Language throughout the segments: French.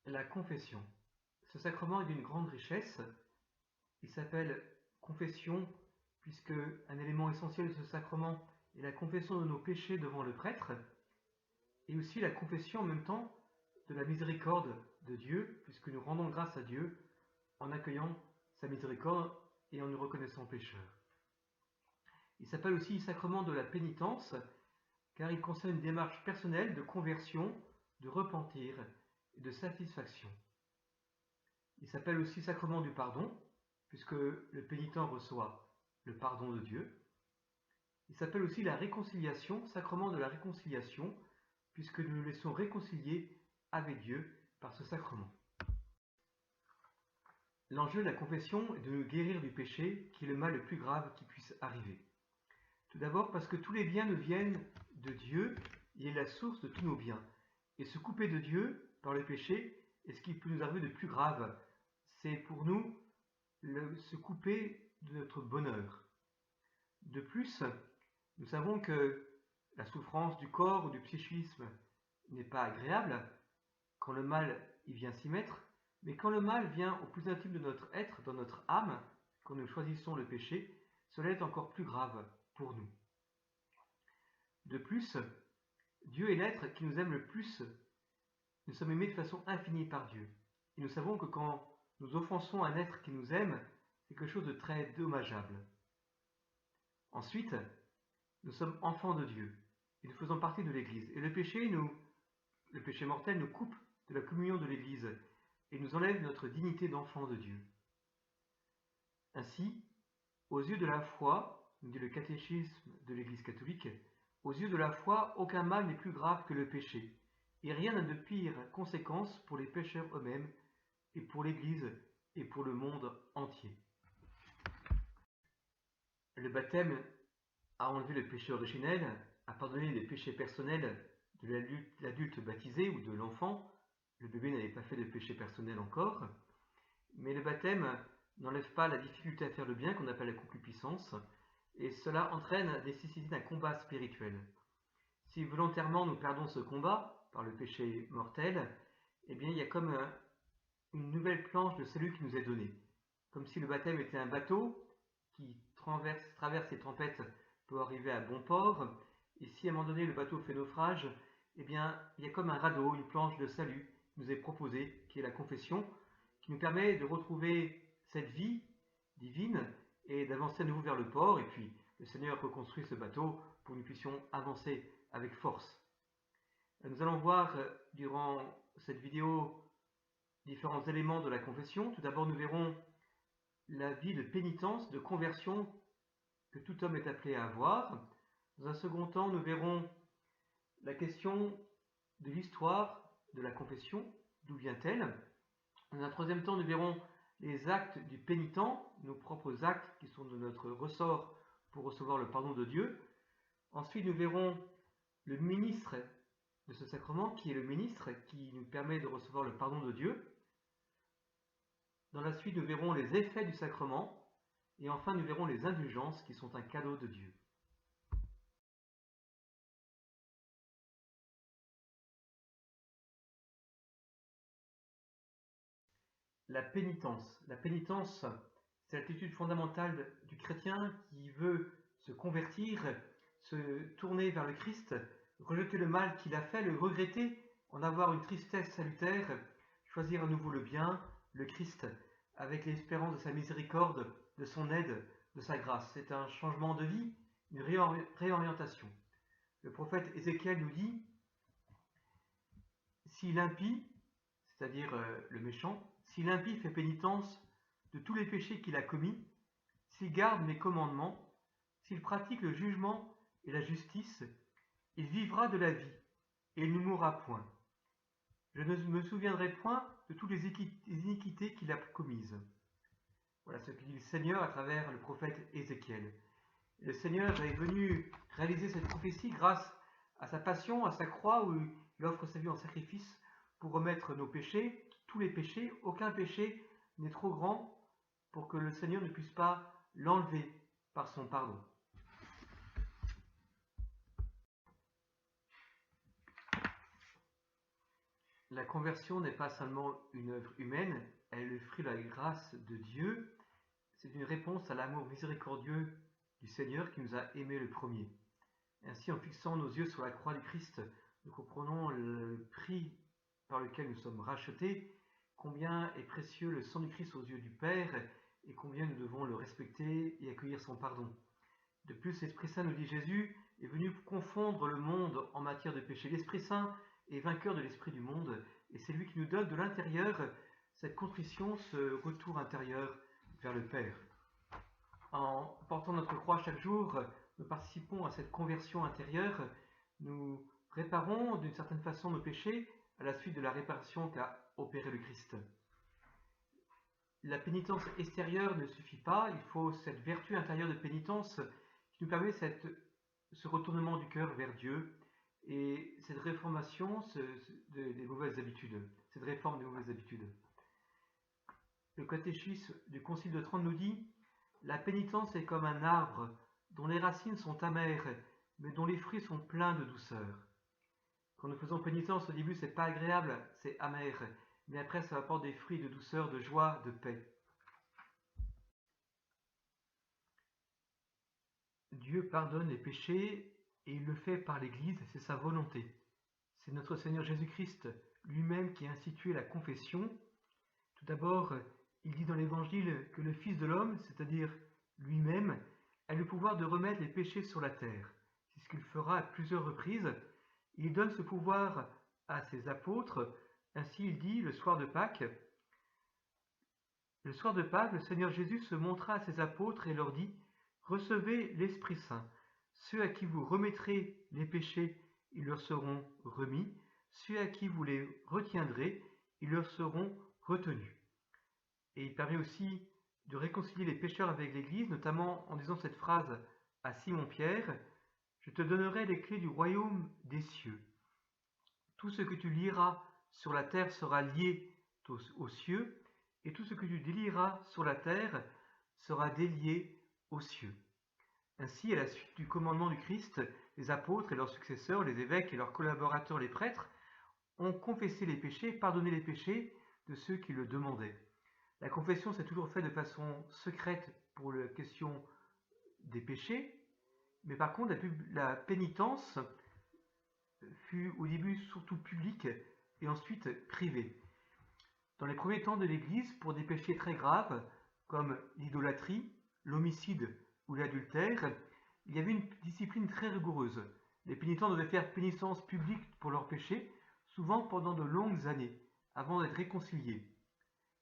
La confession. Ce sacrement est d'une grande richesse. Il s'appelle confession puisque un élément essentiel de ce sacrement est la confession de nos péchés devant le prêtre et aussi la confession en même temps de la miséricorde de Dieu puisque nous rendons grâce à Dieu en accueillant sa miséricorde et en nous reconnaissant pécheurs. Il s'appelle aussi sacrement de la pénitence car il concerne une démarche personnelle de conversion, de repentir et de satisfaction. Il s'appelle aussi sacrement du pardon, puisque le pénitent reçoit le pardon de Dieu. Il s'appelle aussi la réconciliation, sacrement de la réconciliation, puisque nous nous laissons réconcilier avec Dieu par ce sacrement. L'enjeu de la confession est de nous guérir du péché, qui est le mal le plus grave qui puisse arriver. Tout d'abord parce que tous les biens nous viennent de Dieu, il est la source de tous nos biens. Et se couper de Dieu par le péché est ce qui peut nous arriver de plus grave. C'est pour nous se couper de notre bonheur. De plus, nous savons que la souffrance du corps ou du psychisme n'est pas agréable quand le mal y vient s'y mettre, mais quand le mal vient au plus intime de notre être, dans notre âme, quand nous choisissons le péché, cela est encore plus grave pour nous. De plus, Dieu est l'être qui nous aime le plus. Nous sommes aimés de façon infinie par Dieu. Et nous savons que quand nous offensons un être qui nous aime, c'est quelque chose de très dommageable. Ensuite, nous sommes enfants de Dieu et nous faisons partie de l'Église. Et le péché mortel nous coupe de la communion de l'Église et nous enlève notre dignité d'enfant de Dieu. Ainsi, aux yeux de la foi, nous dit le catéchisme de l'Église catholique, aux yeux de la foi, aucun mal n'est plus grave que le péché, et rien n'a de pire conséquence pour les pécheurs eux-mêmes et pour l'Église et pour le monde entier. Le baptême a enlevé le péché originel, a pardonné les péchés personnels de l'adulte baptisé ou de l'enfant. Le bébé n'avait pas fait de péché personnel encore, mais le baptême n'enlève pas la difficulté à faire le bien qu'on appelle la concupiscence, et cela entraîne la nécessité d'un combat spirituel. Si volontairement nous perdons ce combat par le péché mortel, eh bien il y a comme une nouvelle planche de salut qui nous est donnée. Comme si le baptême était un bateau qui traverse les tempêtes pour arriver à bon port, et si à un moment donné le bateau fait naufrage, eh bien il y a comme un radeau, une planche de salut qui nous est proposée, qui est la confession, qui nous permet de retrouver cette vie divine et d'avancer à nouveau vers le port, et puis le Seigneur reconstruit ce bateau pour que nous puissions avancer avec force. Nous allons voir durant cette vidéo différents éléments de la confession. Tout d'abord, nous verrons la vie de pénitence, de conversion que tout homme est appelé à avoir. Dans un second temps, nous verrons la question de l'histoire de la confession, d'où vient-elle. Dans un troisième temps, nous verrons les actes du pénitent, nos propres actes qui sont de notre ressort pour recevoir le pardon de Dieu. Ensuite, nous verrons le ministre de ce sacrement, qui est le ministre qui nous permet de recevoir le pardon de Dieu. Dans la suite, nous verrons les effets du sacrement. Et enfin, nous verrons les indulgences qui sont un cadeau de Dieu. La pénitence. La pénitence, c'est l'attitude fondamentale du chrétien qui veut se convertir, se tourner vers le Christ, rejeter le mal qu'il a fait, le regretter, en avoir une tristesse salutaire, choisir à nouveau le bien, le Christ, avec l'espérance de sa miséricorde, de son aide, de sa grâce. C'est un changement de vie, une réorientation. Le prophète Ézéchiel nous dit, si l'impie, c'est-à-dire le méchant, si l'impie fait pénitence de tous les péchés qu'il a commis, s'il garde mes commandements, s'il pratique le jugement et la justice, il vivra de la vie, et il ne mourra point. Je ne me souviendrai point de toutes les iniquités qu'il a commises. Voilà ce que dit le Seigneur à travers le prophète Ézéchiel. Le Seigneur est venu réaliser cette prophétie grâce à sa passion, à sa croix, où il offre sa vie en sacrifice pour remettre nos péchés, tous les péchés. Aucun péché n'est trop grand pour que le Seigneur ne puisse pas l'enlever par son pardon. La conversion n'est pas seulement une œuvre humaine, elle est le fruit de la grâce de Dieu. C'est une réponse à l'amour miséricordieux du Seigneur qui nous a aimés le premier. Ainsi, en fixant nos yeux sur la croix du Christ, nous comprenons le prix par lequel nous sommes rachetés, combien est précieux le sang du Christ aux yeux du Père et combien nous devons le respecter et accueillir son pardon. De plus, l'Esprit Saint, nous dit Jésus, est venu confondre le monde en matière de péché. L'Esprit Saint est vainqueur de l'esprit du monde et c'est lui qui nous donne de l'intérieur cette contrition, ce retour intérieur vers le Père. En portant notre croix chaque jour, nous participons à cette conversion intérieure, nous réparons d'une certaine façon nos péchés à la suite de la réparation qu'a opéré le Christ. La pénitence extérieure ne suffit pas, il faut cette vertu intérieure de pénitence qui nous permet ce retournement du cœur vers Dieu et cette réformation des mauvaises habitudes, cette réforme des mauvaises habitudes. Le catéchisme du Concile de Trente nous dit « La pénitence est comme un arbre dont les racines sont amères, mais dont les fruits sont pleins de douceur. » Quand nous faisons pénitence, au début, c'est pas agréable, c'est amer, mais après, ça apporte des fruits de douceur, de joie, de paix. Dieu pardonne les péchés et il le fait par l'Église, c'est sa volonté. C'est notre Seigneur Jésus-Christ lui-même qui a institué la confession. Tout d'abord, il dit dans l'Évangile que le Fils de l'homme, c'est-à-dire lui-même, a le pouvoir de remettre les péchés sur la terre. C'est ce qu'il fera à plusieurs reprises. Il donne ce pouvoir à ses apôtres. Ainsi il dit le soir de Pâques, le Seigneur Jésus se montra à ses apôtres et leur dit « Recevez l'Esprit Saint. Ceux à qui vous remettrez les péchés, ils leur seront remis. Ceux à qui vous les retiendrez, ils leur seront retenus. » Et il permet aussi de réconcilier les pécheurs avec l'Église, notamment en disant cette phrase à Simon-Pierre « Je te donnerai les clés du royaume des cieux. Tout ce que tu lieras sur la terre sera lié aux cieux, et tout ce que tu délieras sur la terre sera délié aux cieux. » Ainsi, à la suite du commandement du Christ, les apôtres et leurs successeurs, les évêques et leurs collaborateurs, les prêtres, ont confessé les péchés, pardonné les péchés de ceux qui le demandaient. La confession s'est toujours faite de façon secrète pour la question des péchés, mais par contre, la pénitence fut au début surtout publique et ensuite privée. Dans les premiers temps de l'Église, pour des péchés très graves, comme l'idolâtrie, l'homicide ou l'adultère, il y avait une discipline très rigoureuse. Les pénitents devaient faire pénitence publique pour leurs péchés, souvent pendant de longues années, avant d'être réconciliés.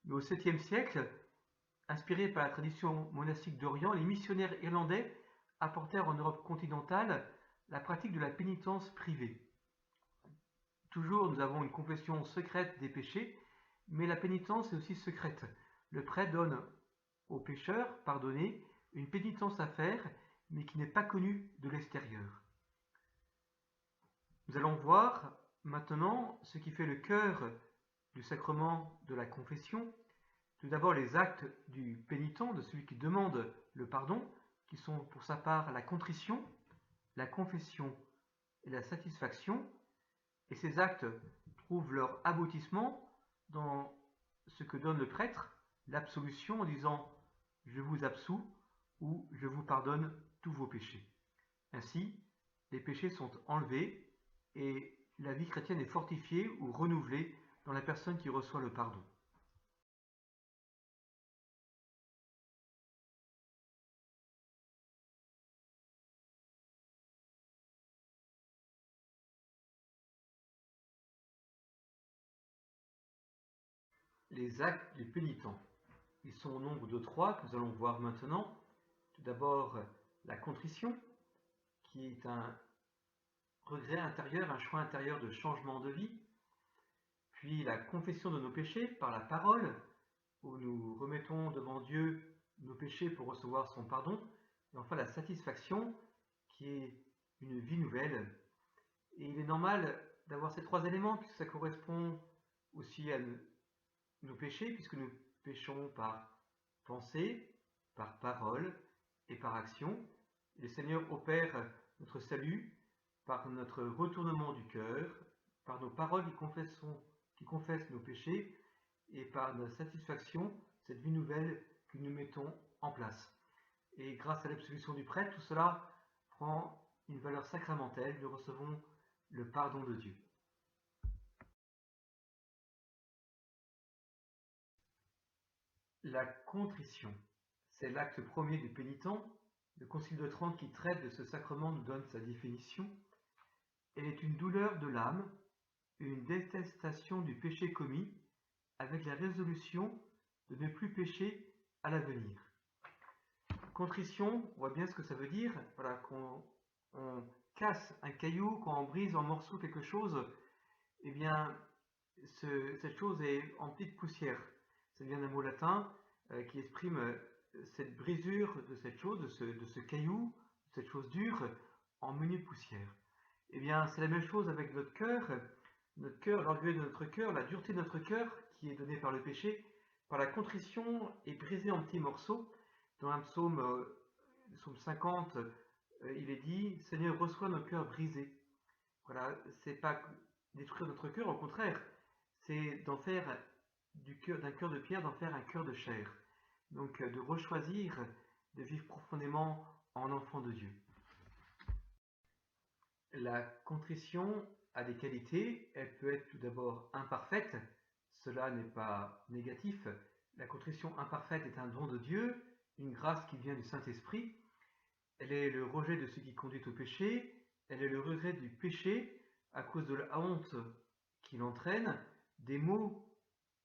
Mais au 7e siècle, inspirés par la tradition monastique d'Orient, les missionnaires irlandais apportèrent en Europe continentale la pratique de la pénitence privée. Toujours, nous avons une confession secrète des péchés, mais la pénitence est aussi secrète. Le prêtre donne aux pécheurs pardonnés une pénitence à faire, mais qui n'est pas connue de l'extérieur. Nous allons voir maintenant ce qui fait le cœur du sacrement de la confession. Tout d'abord les actes du pénitent, de celui qui demande le pardon, qui sont pour sa part la contrition, la confession et la satisfaction. Et ces actes trouvent leur aboutissement dans ce que donne le prêtre, l'absolution en disant « je vous absous » ou « je vous pardonne tous vos péchés ». Ainsi, les péchés sont enlevés et la vie chrétienne est fortifiée ou renouvelée dans la personne qui reçoit le pardon. Les actes du pénitent. Ils sont au nombre de 3 que nous allons voir maintenant. Tout d'abord, la contrition, qui est un regret intérieur, un choix intérieur de changement de vie. Puis la confession de nos péchés par la parole, où nous remettons devant Dieu nos péchés pour recevoir son pardon. Et enfin la satisfaction, qui est une vie nouvelle. Et il est normal d'avoir ces 3 éléments, puisque ça correspond aussi à nos péchés, puisque nous péchons par pensée, par parole et par action. Le Seigneur opère notre salut par notre retournement du cœur, par nos paroles qui confesse nos péchés et par notre satisfaction, cette vie nouvelle que nous mettons en place. Et grâce à l'absolution du prêtre, tout cela prend une valeur sacramentelle, nous recevons le pardon de Dieu. La contrition, c'est l'acte premier du pénitent. Le Concile de Trente qui traite de ce sacrement nous donne sa définition. Elle est une douleur de l'âme, une détestation du péché commis, avec la résolution de ne plus pécher à l'avenir. Contrition, on voit bien ce que ça veut dire, voilà, qu'on casse un caillou, quand on brise en morceaux quelque chose, eh bien, cette chose est en petite poussière. Ça vient d'un mot latin qui exprime cette brisure de cette chose, de ce caillou, de cette chose dure, en minute poussière. Eh bien, c'est la même chose avec notre cœur, l'orgueil de notre cœur, la dureté de notre cœur, qui est donnée par le péché, par la contrition, est brisée en petits morceaux. Dans un psaume, psaume 50, il est dit « Seigneur, reçois nos cœurs brisés ». Voilà, c'est pas détruire notre cœur, au contraire, c'est d'en faire d'un cœur de pierre, d'en faire un cœur de chair. Donc de rechoisir, de vivre profondément en enfant de Dieu. La contrition a des qualités, elle peut être tout d'abord imparfaite, cela n'est pas négatif. La contrition imparfaite est un don de Dieu, une grâce qui vient du Saint-Esprit. Elle est le rejet de ce qui conduit au péché, elle est le regret du péché à cause de la honte qu'il entraîne, des maux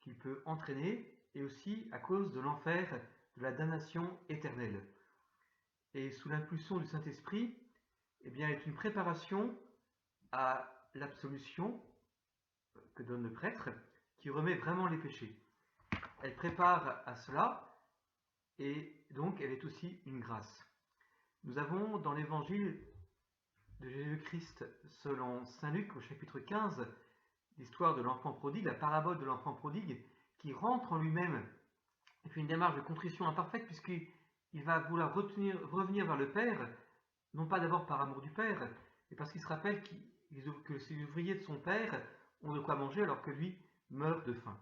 qu'il peut entraîner, et aussi à cause de l'enfer, de la damnation éternelle. Et sous l'impulsion du Saint-Esprit, eh bien, est une préparation à l'absolution que donne le prêtre, qui remet vraiment les péchés. Elle prépare à cela, et donc elle est aussi une grâce. Nous avons dans l'évangile de Jésus-Christ selon saint Luc au chapitre 15, l'histoire de l'enfant prodigue, la parabole de l'enfant prodigue, qui rentre en lui-même et fait une démarche de contrition imparfaite puisqu'il va vouloir revenir vers le Père, non pas d'abord par amour du Père, mais parce qu'il se rappelle que les ouvriers de son Père ont de quoi manger alors que lui meurt de faim.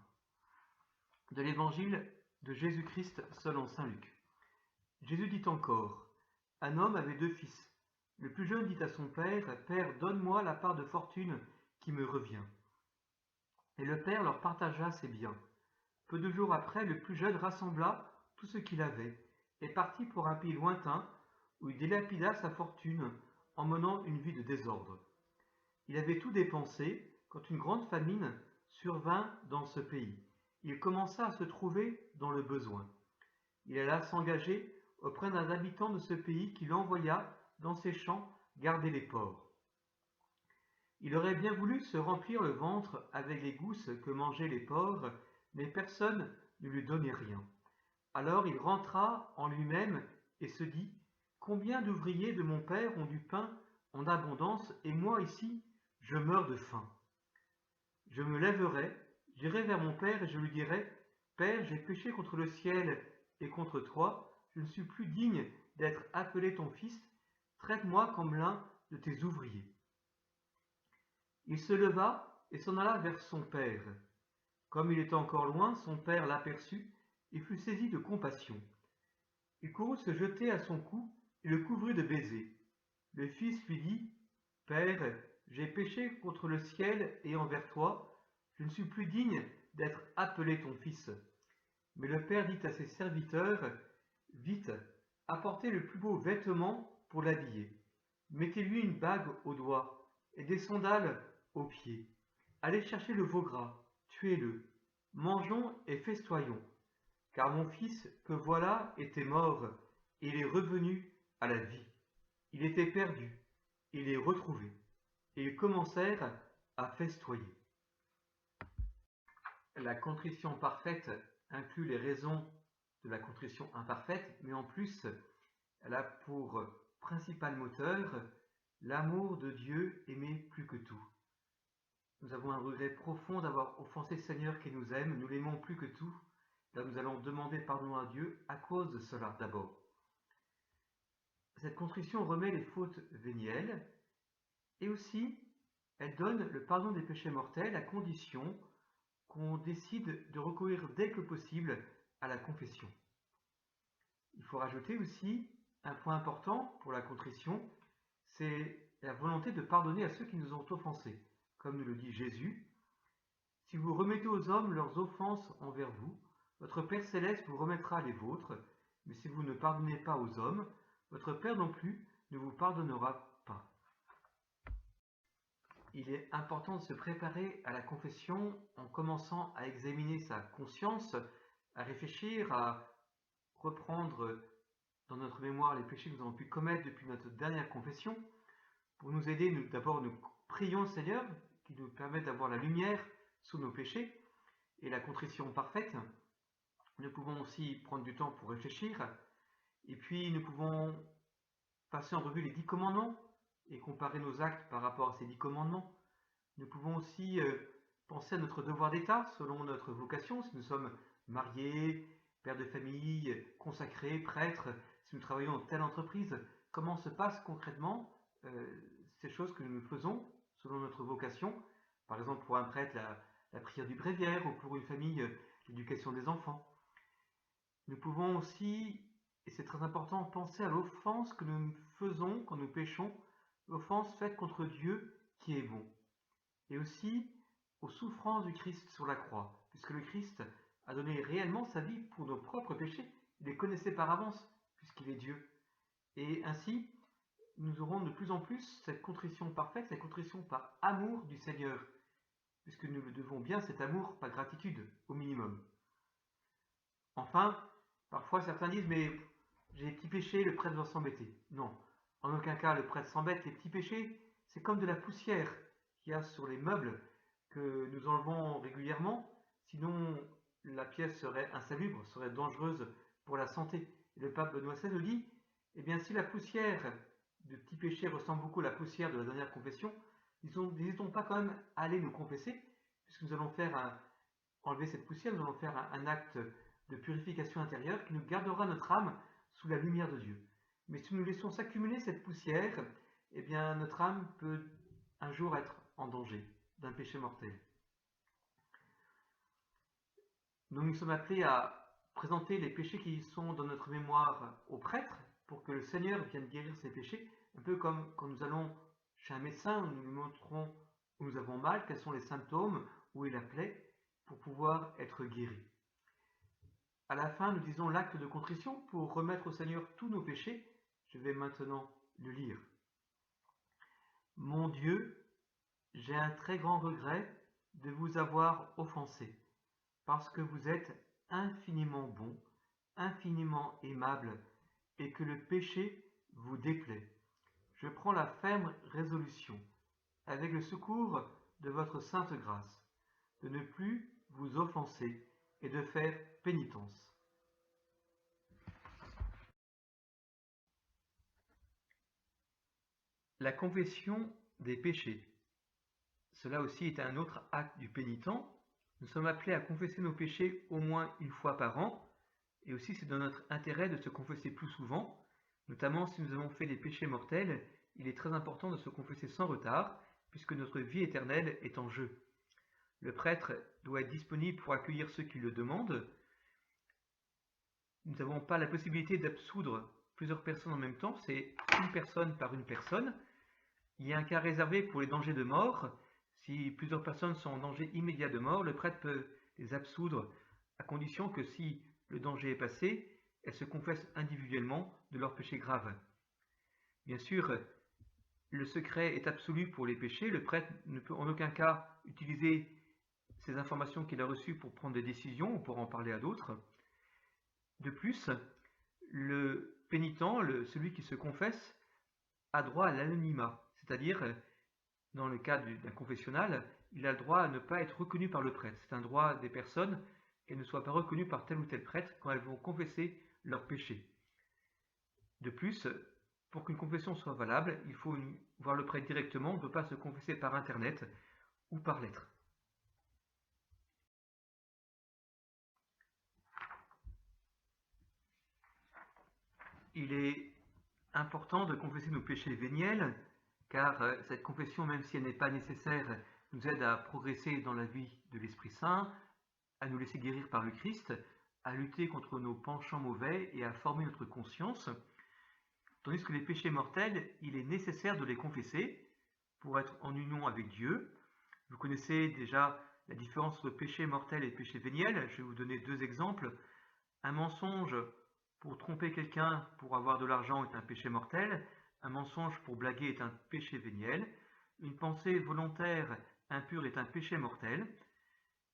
De l'évangile de Jésus-Christ selon saint Luc. Jésus dit encore, un homme avait 2 fils. Le plus jeune dit à son père, « Père, donne-moi la part de fortune qui me revient. » Et le père leur partagea ses biens. Peu de jours après, le plus jeune rassembla tout ce qu'il avait et partit pour un pays lointain où il délapida sa fortune en menant une vie de désordre. Il avait tout dépensé quand une grande famine survint dans ce pays. Il commença à se trouver dans le besoin. Il alla s'engager auprès d'un habitant de ce pays qui l'envoya dans ses champs garder les porcs. Il aurait bien voulu se remplir le ventre avec les gousses que mangeaient les porcs, mais personne ne lui donnait rien. Alors il rentra en lui-même et se dit, « Combien d'ouvriers de mon père ont du pain en abondance, et moi ici, je meurs de faim. Je me lèverai, j'irai vers mon père et je lui dirai, « Père, j'ai péché contre le ciel et contre toi, je ne suis plus digne d'être appelé ton fils, traite-moi comme l'un de tes ouvriers. » Il se leva et s'en alla vers son père. Comme il était encore loin, son père l'aperçut et fut saisi de compassion. Il courut se jeter à son cou et le couvrit de baisers. Le fils lui dit, « Père, j'ai péché contre le ciel et envers toi, je ne suis plus digne d'être appelé ton fils. » Mais le père dit à ses serviteurs, « Vite, apportez le plus beau vêtement pour l'habiller. Mettez-lui une bague au doigt et des sandales aux pieds. Allez chercher le veau gras, tuez-le. Mangeons et festoyons. Car mon fils que voilà était mort, et il est revenu à la vie. Il était perdu, il est retrouvé. » Et ils commencèrent à festoyer. La contrition parfaite inclut les raisons de la contrition imparfaite, mais en plus, elle a pour principal moteur l'amour de Dieu aimé plus que tout. Nous avons un regret profond d'avoir offensé le Seigneur qui nous aime, nous l'aimons plus que tout. Là, nous allons demander pardon à Dieu à cause de cela d'abord. Cette contrition remet les fautes vénielles et aussi elle donne le pardon des péchés mortels à condition qu'on décide de recourir dès que possible à la confession. Il faut rajouter aussi un point important pour la contrition, c'est la volonté de pardonner à ceux qui nous ont offensés. Comme nous le dit Jésus, « Si vous remettez aux hommes leurs offenses envers vous, votre Père céleste vous remettra les vôtres, mais si vous ne pardonnez pas aux hommes, votre Père non plus ne vous pardonnera pas. » Il est important de se préparer à la confession en commençant à examiner sa conscience, à réfléchir, à reprendre dans notre mémoire les péchés que nous avons pu commettre depuis notre dernière confession. Pour nous aider, d'abord nous prions le Seigneur qui nous permet d'avoir la lumière sur nos péchés et la contrition parfaite. Nous pouvons aussi prendre du temps pour réfléchir et puis nous pouvons passer en revue les 10 commandements et comparer nos actes par rapport à ces 10 commandements. Nous pouvons aussi penser à notre devoir d'État selon notre vocation, si nous sommes mariés, pères de famille, consacrés, prêtres, si nous travaillons dans telle entreprise, comment se passent concrètement ces choses que nous faisons selon notre vocation. Par exemple, pour un prêtre, la prière du bréviaire, ou pour une famille, l'éducation des enfants. Nous pouvons aussi, et c'est très important, penser à l'offense que nous faisons quand nous péchons, l'offense faite contre Dieu qui est bon. Et aussi aux souffrances du Christ sur la croix, puisque le Christ a donné réellement sa vie pour nos propres péchés. Il les connaissait par avance, puisqu'il est Dieu. Et ainsi, nous aurons de plus en plus cette contrition parfaite, cette contrition par amour du Seigneur, puisque nous le devons bien cet amour par gratitude, au minimum. Enfin, parfois certains disent, mais j'ai des petits péchés, le prêtre doit s'embêter. Non, en aucun cas le prêtre s'embête. Les petits péchés, c'est comme de la poussière qu'il y a sur les meubles que nous enlevons régulièrement, sinon la pièce serait insalubre, serait dangereuse pour la santé. Et le pape Benoît XVI nous dit, eh bien si la poussière de petits péchés ressemble beaucoup à la poussière de la dernière confession, n'hésitons pas quand même à aller nous confesser, puisque nous allons enlever cette poussière, nous allons faire un acte de purification intérieure qui nous gardera notre âme sous la lumière de Dieu. Mais si nous laissons s'accumuler cette poussière, eh bien notre âme peut un jour être en danger d'un péché mortel. Nous sommes appelés à présenter les péchés qui sont dans notre mémoire au prêtre pour que le Seigneur vienne guérir ces péchés, un peu comme quand nous allons chez un médecin, nous lui montrons où nous avons mal, quels sont les symptômes, où est la plaie, pour pouvoir être guéris. À la fin, nous disons l'acte de contrition pour remettre au Seigneur tous nos péchés. Je vais maintenant le lire. Mon Dieu, j'ai un très grand regret de vous avoir offensé, parce que vous êtes infiniment bon, infiniment aimable, et que le péché vous déplaît. Je prends la ferme résolution, avec le secours de votre sainte grâce, de ne plus vous offenser et de faire pénitence. La confession des péchés. Cela aussi est un autre acte du pénitent. Nous sommes appelés à confesser nos péchés au moins une fois par an, et aussi c'est dans notre intérêt de se confesser plus souvent, notamment si nous avons fait des péchés mortels, il est très important de se confesser sans retard, puisque notre vie éternelle est en jeu. Le prêtre doit être disponible pour accueillir ceux qui le demandent. Nous n'avons pas la possibilité d'absoudre plusieurs personnes en même temps, c'est une personne par une personne. Il y a un cas réservé pour les dangers de mort. Si plusieurs personnes sont en danger immédiat de mort, le prêtre peut les absoudre, à condition que si le danger est passé, elles se confessent individuellement de leurs péchés graves. Bien sûr, le secret est absolu pour les péchés. Le prêtre ne peut en aucun cas utiliser ces informations qu'il a reçues pour prendre des décisions ou pour en parler à d'autres. De plus, le pénitent, celui qui se confesse, a droit à l'anonymat, c'est-à-dire, dans le cas d'un confessionnal, il a le droit à ne pas être reconnu par le prêtre. C'est un droit des personnes qu'elles ne soient pas reconnues par tel ou tel prêtre quand elles vont confesser leurs péchés. De plus, pour qu'une confession soit valable, il faut voir le prêtre directement, on ne peut pas se confesser par internet ou par lettre. Il est important de confesser nos péchés véniels, car cette confession, même si elle n'est pas nécessaire nous aide à progresser dans la vie de l'Esprit Saint, à nous laisser guérir par le Christ, à lutter contre nos penchants mauvais et à former notre conscience. Tandis que les péchés mortels, il est nécessaire de les confesser pour être en union avec Dieu. Vous connaissez déjà la différence entre péché mortel et péché véniel. Je vais vous donner deux exemples. Un mensonge pour tromper quelqu'un pour avoir de l'argent est un péché mortel. Un mensonge pour blaguer est un péché véniel. Une pensée volontaire impure est un péché mortel.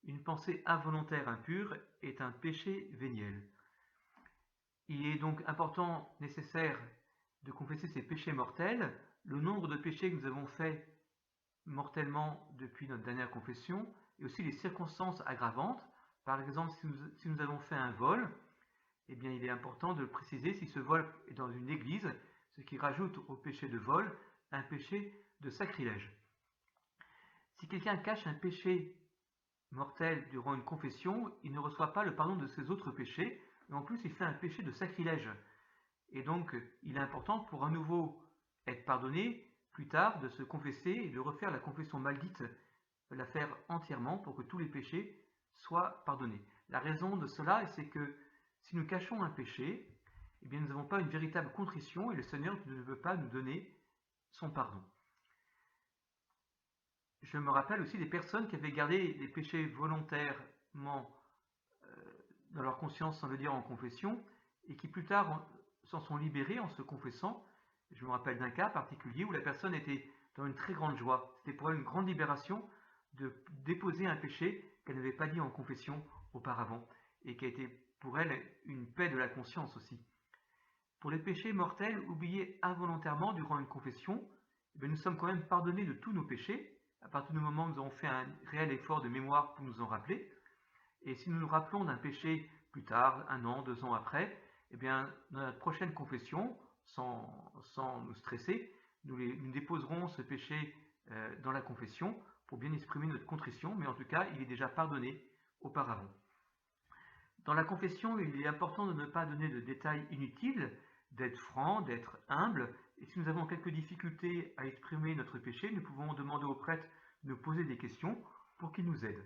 Une pensée involontaire impure est un péché véniel. Il est donc important, nécessaire, de confesser ces péchés mortels. Le nombre de péchés que nous avons faits mortellement depuis notre dernière confession, et aussi les circonstances aggravantes. Par exemple, si nous avons fait un vol, eh bien, il est important de préciser si ce vol est dans une église, ce qui rajoute au péché de vol un péché de sacrilège. Si quelqu'un cache un péché mortel durant une confession, il ne reçoit pas le pardon de ses autres péchés, mais en plus il fait un péché de sacrilège. Et donc, il est important pour à nouveau être pardonné, plus tard, de se confesser et de refaire la confession maledite, de la faire entièrement pour que tous les péchés soient pardonnés. La raison de cela, c'est que si nous cachons un péché, eh bien, nous n'avons pas une véritable contrition et le Seigneur ne veut pas nous donner son pardon. Je me rappelle aussi des personnes qui avaient gardé les péchés volontairement dans leur conscience sans le dire en confession et qui plus tard s'en sont libérés en se confessant. Je me rappelle d'un cas particulier où la personne était dans une très grande joie. C'était pour elle une grande libération de déposer un péché qu'elle n'avait pas dit en confession auparavant et qui a été pour elle une paix de la conscience aussi. Pour les péchés mortels oubliés involontairement durant une confession, nous sommes quand même pardonnés de tous nos péchés à partir du moment où nous avons fait un réel effort de mémoire pour nous en rappeler. Et si nous nous rappelons d'un péché plus tard, 1 an, 2 ans après, eh bien, dans notre prochaine confession, sans nous stresser, nous déposerons ce péché dans la confession pour bien exprimer notre contrition, mais en tout cas, il est déjà pardonné auparavant. Dans la confession, il est important de ne pas donner de détails inutiles, d'être franc, d'être humble, et si nous avons quelques difficultés à exprimer notre péché, nous pouvons demander au prêtre de nous poser des questions pour qu'il nous aide.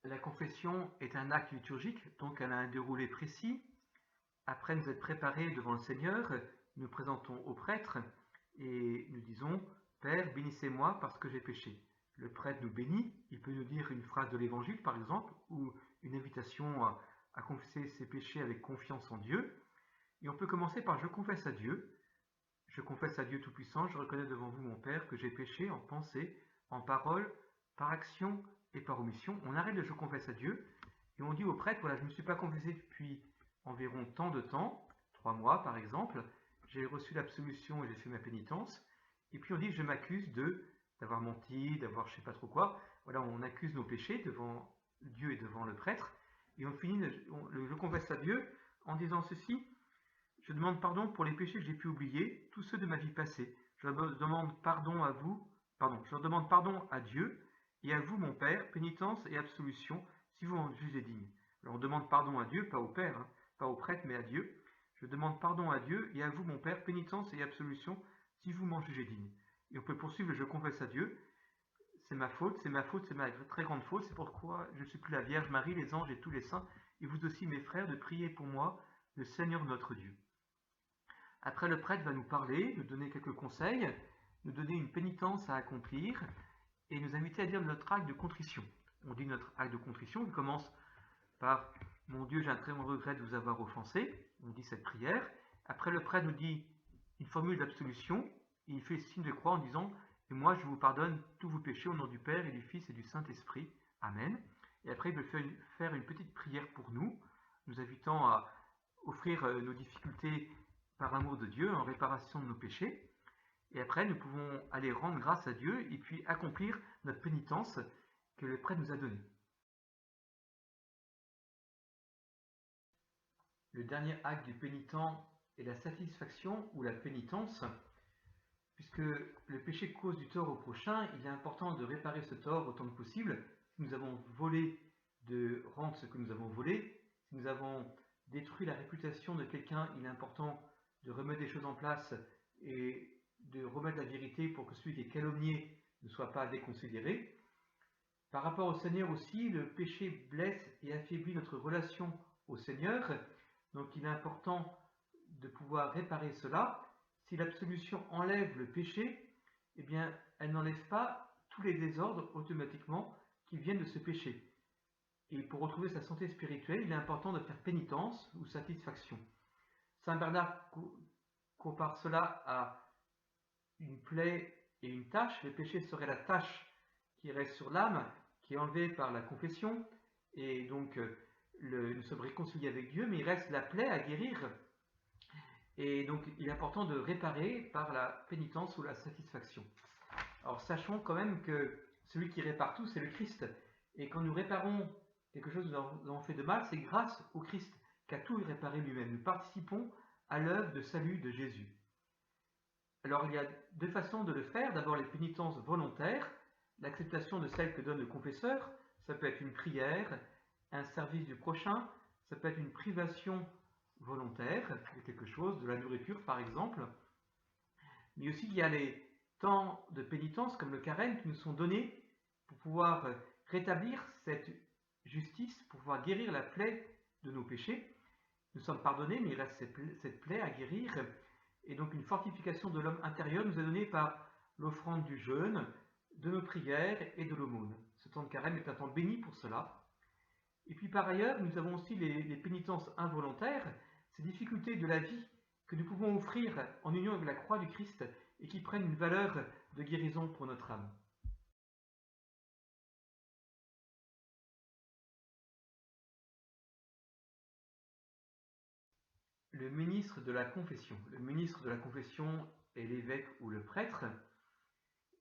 La confession est un acte liturgique, donc elle a un déroulé précis. Après nous être préparés devant le Seigneur, nous présentons au prêtre et nous disons « Père, bénissez-moi parce que j'ai péché ». Le prêtre nous bénit, il peut nous dire une phrase de l'Évangile par exemple, ou une invitation à confesser ses péchés avec confiance en Dieu. Et on peut commencer par « Je confesse à Dieu ». Je confesse à Dieu Tout-Puissant, je reconnais devant vous mon Père que j'ai péché en pensée, en parole, par action et par omission. On arrête le je confesse à Dieu et on dit au prêtre, voilà, je ne me suis pas confessé depuis environ tant de temps, 3 mois par exemple, j'ai reçu l'absolution et j'ai fait ma pénitence, et puis on dit je m'accuse d'avoir menti, d'avoir je sais pas trop quoi. Voilà, on accuse nos péchés devant Dieu et devant le prêtre, et on finit je confesse à Dieu en disant ceci. Je demande pardon pour les péchés que j'ai pu oublier, tous ceux de ma vie passée. Je demande pardon à vous, je demande pardon à Dieu et à vous, mon Père, pénitence et absolution, si vous en jugez digne. Alors on demande pardon à Dieu, pas au Père, pas au prêtre, mais à Dieu. Je demande pardon à Dieu et à vous, mon Père, pénitence et absolution, si vous m'en jugez digne. Et on peut poursuivre, je confesse à Dieu. C'est ma faute, c'est ma très grande faute, c'est pourquoi je supplie la Vierge Marie, les anges et tous les saints, et vous aussi, mes frères, de prier pour moi, le Seigneur notre Dieu. Après, le prêtre va nous parler, nous donner quelques conseils, nous donner une pénitence à accomplir et nous inviter à dire notre acte de contrition. On dit notre acte de contrition, il commence par « Mon Dieu, j'ai un très grand regret de vous avoir offensé ». On dit cette prière. Après, le prêtre nous dit une formule d'absolution et il fait le signe de croix en disant « Et moi, je vous pardonne tous vos péchés au nom du Père et du Fils et du Saint-Esprit. Amen ». Et après, il veut faire une petite prière pour nous, nous invitant à offrir nos difficultés par amour de Dieu, en réparation de nos péchés. Et après, nous pouvons aller rendre grâce à Dieu et puis accomplir notre pénitence que le prêtre nous a donnée. Le dernier acte du pénitent est la satisfaction ou la pénitence. Puisque le péché cause du tort au prochain, il est important de réparer ce tort autant que possible. Si nous avons volé, de rendre ce que nous avons volé. Si nous avons détruit la réputation de quelqu'un, il est important de remettre des choses en place et de remettre la vérité pour que celui qui est calomnié ne soit pas déconsidéré. Par rapport au Seigneur aussi, le péché blesse et affaiblit notre relation au Seigneur. Donc il est important de pouvoir réparer cela. Si l'absolution enlève le péché, eh bien, elle n'enlève pas tous les désordres automatiquement qui viennent de ce péché. Et pour retrouver sa santé spirituelle, il est important de faire pénitence ou satisfaction. Saint Bernard compare cela à une plaie et une tache. Le péché serait la tache qui reste sur l'âme, qui est enlevée par la confession, et donc nous sommes réconciliés avec Dieu, mais il reste la plaie à guérir. Et donc il est important de réparer par la pénitence ou la satisfaction. Alors sachons quand même que celui qui répare tout, c'est le Christ. Et quand nous réparons quelque chose que nous avons fait de mal, c'est grâce au Christ qui a tout réparé lui-même. Nous participons à l'œuvre de salut de Jésus. Alors il y a deux façons de le faire. D'abord les pénitences volontaires, l'acceptation de celle que donne le confesseur. Ça peut être une prière, un service du prochain, ça peut être une privation volontaire de quelque chose, de la nourriture par exemple. Mais aussi il y a les temps de pénitence comme le carême qui nous sont donnés pour pouvoir rétablir cette justice, pour pouvoir guérir la plaie de nos péchés. Nous sommes pardonnés, mais il reste cette plaie à guérir. Et donc une fortification de l'homme intérieur nous est donnée par l'offrande du jeûne, de nos prières et de l'aumône. Ce temps de carême est un temps béni pour cela. Et puis par ailleurs, nous avons aussi les pénitences involontaires, ces difficultés de la vie que nous pouvons offrir en union avec la croix du Christ et qui prennent une valeur de guérison pour notre âme. Le ministre de la confession. Le ministre de la confession est l'évêque ou le prêtre.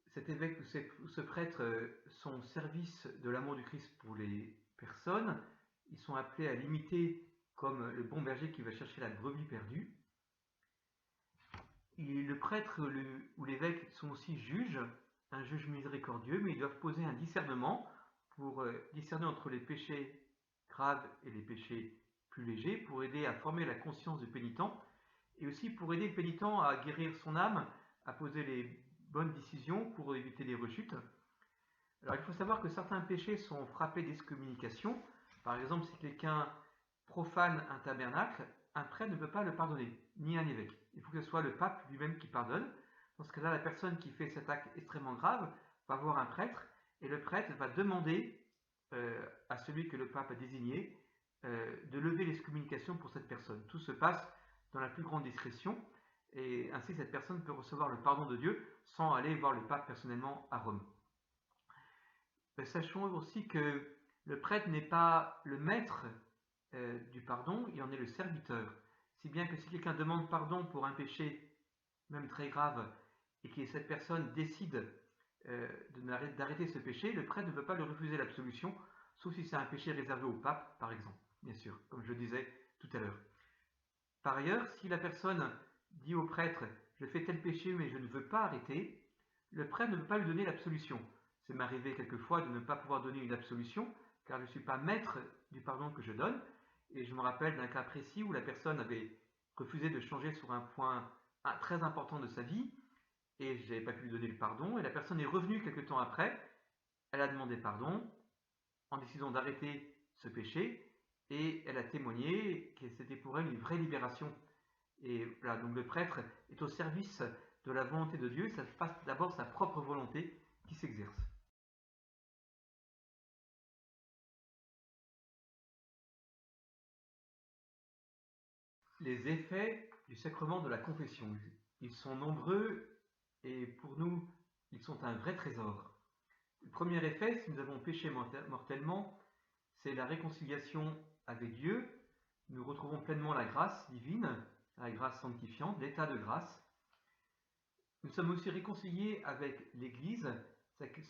Cet évêque ou ce prêtre sont au service de l'amour du Christ pour les personnes. Ils sont appelés à l'imiter comme le bon berger qui va chercher la brebis perdue. Et le prêtre ou l'évêque sont aussi juges, un juge miséricordieux, mais ils doivent poser un discernement pour discerner entre les péchés graves et les péchés plus légers, pour aider à former la conscience du pénitent, et aussi pour aider le pénitent à guérir son âme, à poser les bonnes décisions pour éviter les rechutes. Alors il faut savoir que certains péchés sont frappés d'excommunication. Par exemple, si quelqu'un profane un tabernacle, un prêtre ne peut pas le pardonner, ni un évêque. Il faut que ce soit le pape lui-même qui pardonne. Dans ce cas-là, la personne qui fait cet acte extrêmement grave va voir un prêtre, et le prêtre va demander à celui que le pape a désigné de lever l'excommunication pour cette personne. Tout se passe dans la plus grande discrétion, et ainsi cette personne peut recevoir le pardon de Dieu sans aller voir le pape personnellement à Rome. Sachons aussi que le prêtre n'est pas le maître du pardon, il en est le serviteur. Si bien que si quelqu'un demande pardon pour un péché, même très grave, et que cette personne décide d'arrêter ce péché, le prêtre ne peut pas lui refuser l'absolution, sauf si c'est un péché réservé au pape, par exemple, bien sûr, comme je le disais tout à l'heure. Par ailleurs, si la personne dit au prêtre « je fais tel péché mais je ne veux pas arrêter », le prêtre ne peut pas lui donner l'absolution. C'est m'arrivé quelquefois de ne pas pouvoir donner une absolution, car je ne suis pas maître du pardon que je donne, et je me rappelle d'un cas précis où la personne avait refusé de changer sur un point très important de sa vie, et je n'avais pas pu lui donner le pardon, et la personne est revenue quelque temps après, elle a demandé pardon, en décidant d'arrêter ce péché, et elle a témoigné que c'était pour elle une vraie libération. Et voilà, donc le prêtre est au service de la volonté de Dieu, ça se passe d'abord sa propre volonté qui s'exerce. Les effets du sacrement de la confession, ils sont nombreux et pour nous, ils sont un vrai trésor. Le premier effet, si nous avons péché mortellement, c'est la réconciliation avec Dieu. Nous retrouvons pleinement la grâce divine, la grâce sanctifiante, l'état de grâce. Nous sommes aussi réconciliés avec l'Église.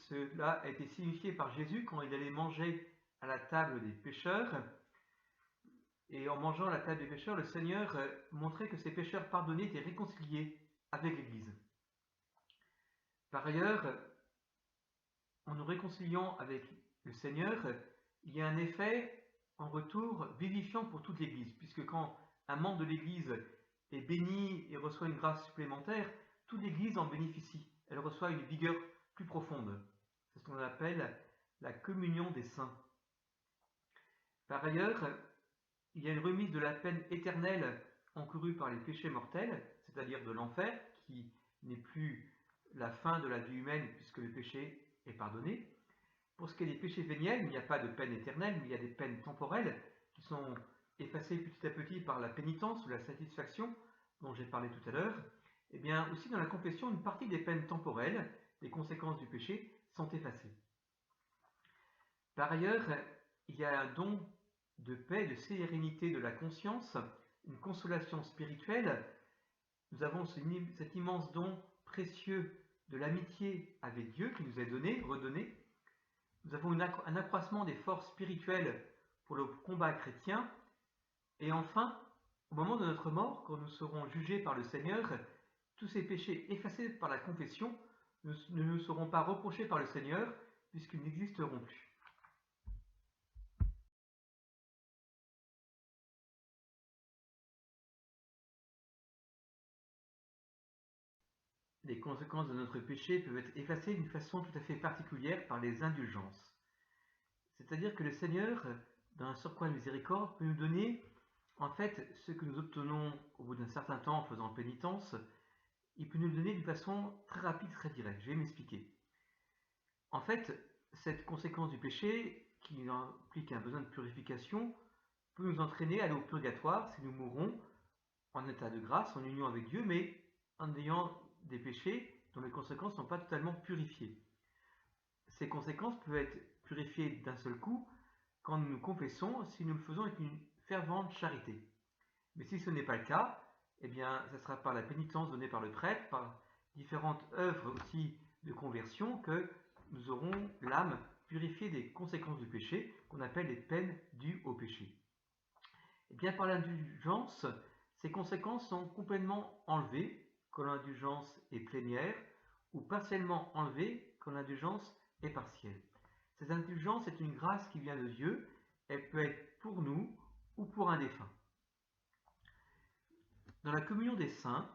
Cela a été signifié par Jésus quand il allait manger à la table des pécheurs. Et en mangeant à la table des pécheurs, le Seigneur montrait que ces pécheurs pardonnés étaient réconciliés avec l'Église. Par ailleurs, en nous réconciliant avec le Seigneur, il y a un effet en retour vivifiant pour toute l'Église, puisque quand un membre de l'Église est béni et reçoit une grâce supplémentaire, toute l'Église en bénéficie. Elle reçoit une vigueur plus profonde. C'est ce qu'on appelle la communion des saints. Par ailleurs, il y a une remise de la peine éternelle encourue par les péchés mortels, c'est-à-dire de l'enfer, qui n'est plus la fin de la vie humaine puisque le péché est pardonné. Pour ce qui est des péchés véniels, il n'y a pas de peine éternelle, mais il y a des peines temporelles qui sont effacées petit à petit par la pénitence ou la satisfaction dont j'ai parlé tout à l'heure. Et bien aussi dans la confession, une partie des peines temporelles, des conséquences du péché, sont effacées. Par ailleurs, il y a un don de paix, de sérénité de la conscience, une consolation spirituelle. Nous avons cet immense don précieux de l'amitié avec Dieu qui nous est donné, redonné. Nous avons un accroissement des forces spirituelles pour le combat chrétien. Et enfin, au moment de notre mort, quand nous serons jugés par le Seigneur, tous ces péchés effacés par la confession ne nous seront pas reprochés par le Seigneur puisqu'ils n'existeront plus. Les conséquences de notre péché peuvent être effacées d'une façon tout à fait particulière par les indulgences. C'est-à-dire que le Seigneur, dans un surcroît de miséricorde, peut nous donner, en fait, ce que nous obtenons au bout d'un certain temps en faisant pénitence, il peut nous le donner d'une façon très rapide, très directe. Je vais m'expliquer. En fait, cette conséquence du péché, qui implique un besoin de purification, peut nous entraîner à aller au purgatoire si nous mourrons en état de grâce, en union avec Dieu, mais en ayant des péchés dont les conséquences ne sont pas totalement purifiées. Ces conséquences peuvent être purifiées d'un seul coup quand nous nous confessons, si nous le faisons avec une fervente charité. Mais si ce n'est pas le cas, eh bien, ce sera par la pénitence donnée par le prêtre, par différentes œuvres aussi de conversion, que nous aurons l'âme purifiée des conséquences du péché, qu'on appelle les peines dues au péché. Et bien, par l'indulgence, ces conséquences sont complètement enlevées quand l'indulgence est plénière, ou partiellement enlevées quand l'indulgence est partielle. Cette indulgence est une grâce qui vient de Dieu, elle peut être pour nous ou pour un défunt. Dans la communion des saints,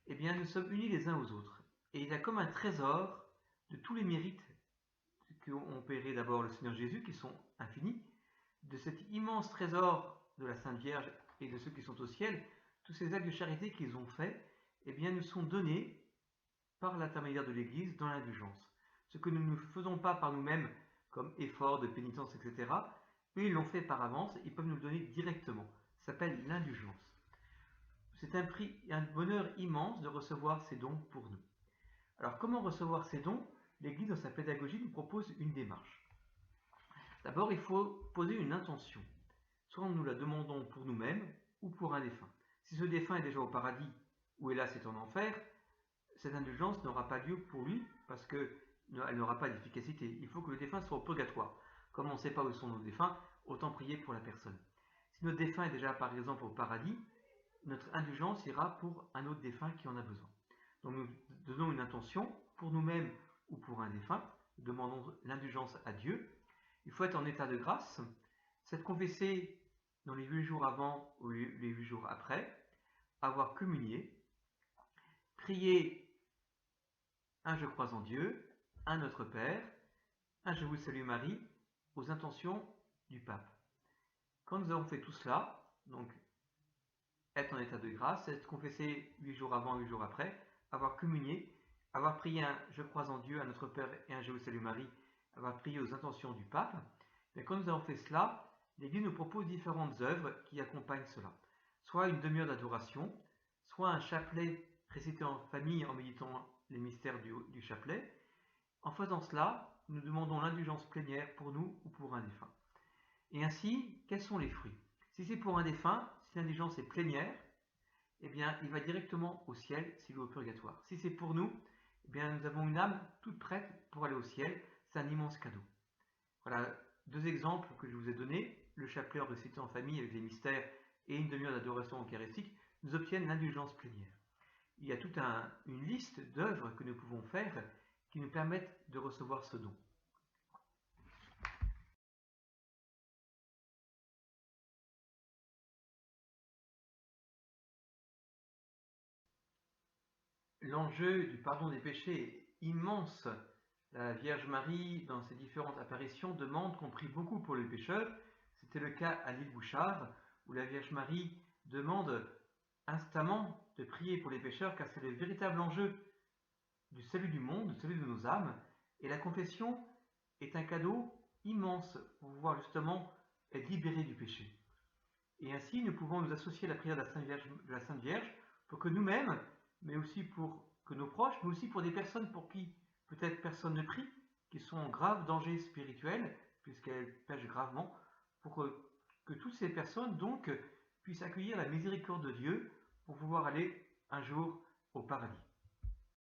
eh bien, nous sommes unis les uns aux autres. Et il y a comme un trésor de tous les mérites qu'ont payé d'abord le Seigneur Jésus, qui sont infinis, de cet immense trésor de la Sainte Vierge et de ceux qui sont au ciel, tous ces actes de charité qu'ils ont faits, eh bien, nous sont donnés par l'intermédiaire de l'Église dans l'indulgence. Ce que nous ne faisons pas par nous-mêmes, comme effort de pénitence, etc., eux, ils l'ont fait par avance, ils peuvent nous le donner directement. Ça s'appelle l'indulgence. C'est un bonheur immense de recevoir ces dons pour nous. Alors, comment recevoir ces dons? L'Église, dans sa pédagogie, nous propose une démarche. D'abord, il faut poser une intention. Soit nous la demandons pour nous-mêmes ou pour un défunt. Si ce défunt est déjà au paradis ou hélas est en enfer, cette indulgence n'aura pas lieu pour lui parce qu'elle n'aura pas d'efficacité. Il faut que le défunt soit au purgatoire. Comme on ne sait pas où sont nos défunts, autant prier pour la personne. Si notre défunt est déjà par exemple au paradis, notre indulgence ira pour un autre défunt qui en a besoin. Donc nous donnons une intention pour nous-mêmes ou pour un défunt, nous demandons l'indulgence à Dieu. Il faut être en état de grâce, s'être confessé dans les 8 jours avant ou les 8 jours après, avoir communié, prier un Je crois en Dieu, un Notre Père, un Je vous salue Marie, aux intentions du pape. Quand nous avons fait tout cela, donc être en état de grâce, être confessé 8 jours avant, 8 jours après, avoir communié, avoir prié un Je crois en Dieu, un Notre Père et un Je vous salue Marie, avoir prié aux intentions du pape, mais quand nous avons fait cela, l'Église nous propose différentes œuvres qui accompagnent cela. Soit une demi-heure d'adoration, soit un chapelet récité en famille en méditant les mystères du chapelet. En faisant cela, nous demandons l'indulgence plénière pour nous ou pour un défunt. Et ainsi, quels sont les fruits? Si c'est pour un défunt, si l'indulgence est plénière, eh bien, il va directement au ciel s'il est au purgatoire. Si c'est pour nous, eh bien, nous avons une âme toute prête pour aller au ciel. C'est un immense cadeau. Voilà 2 exemples que je vous ai donnés. Le chapelet récité en famille avec les mystères et une demi-heure d'adoration eucharistique nous obtiennent l'indulgence plénière. Il y a toute une liste d'œuvres que nous pouvons faire qui nous permettent de recevoir ce don. L'enjeu du pardon des péchés est immense. La Vierge Marie, dans ses différentes apparitions, demande qu'on prie beaucoup pour les pécheurs. C'était le cas à l'île Bouchard, où la Vierge Marie demande instamment de prier pour les pécheurs, car c'est le véritable enjeu du salut du monde, du salut de nos âmes. Et la confession est un cadeau immense pour pouvoir justement être libéré du péché. Et ainsi, nous pouvons nous associer à la prière de la Sainte Vierge pour que nous-mêmes, mais aussi pour que nos proches, mais aussi pour des personnes pour qui peut-être personne ne prie, qui sont en grave danger spirituel, puisqu'elles pêchent gravement, pour que toutes ces personnes donc puissent accueillir la miséricorde de Dieu pour pouvoir aller un jour au paradis.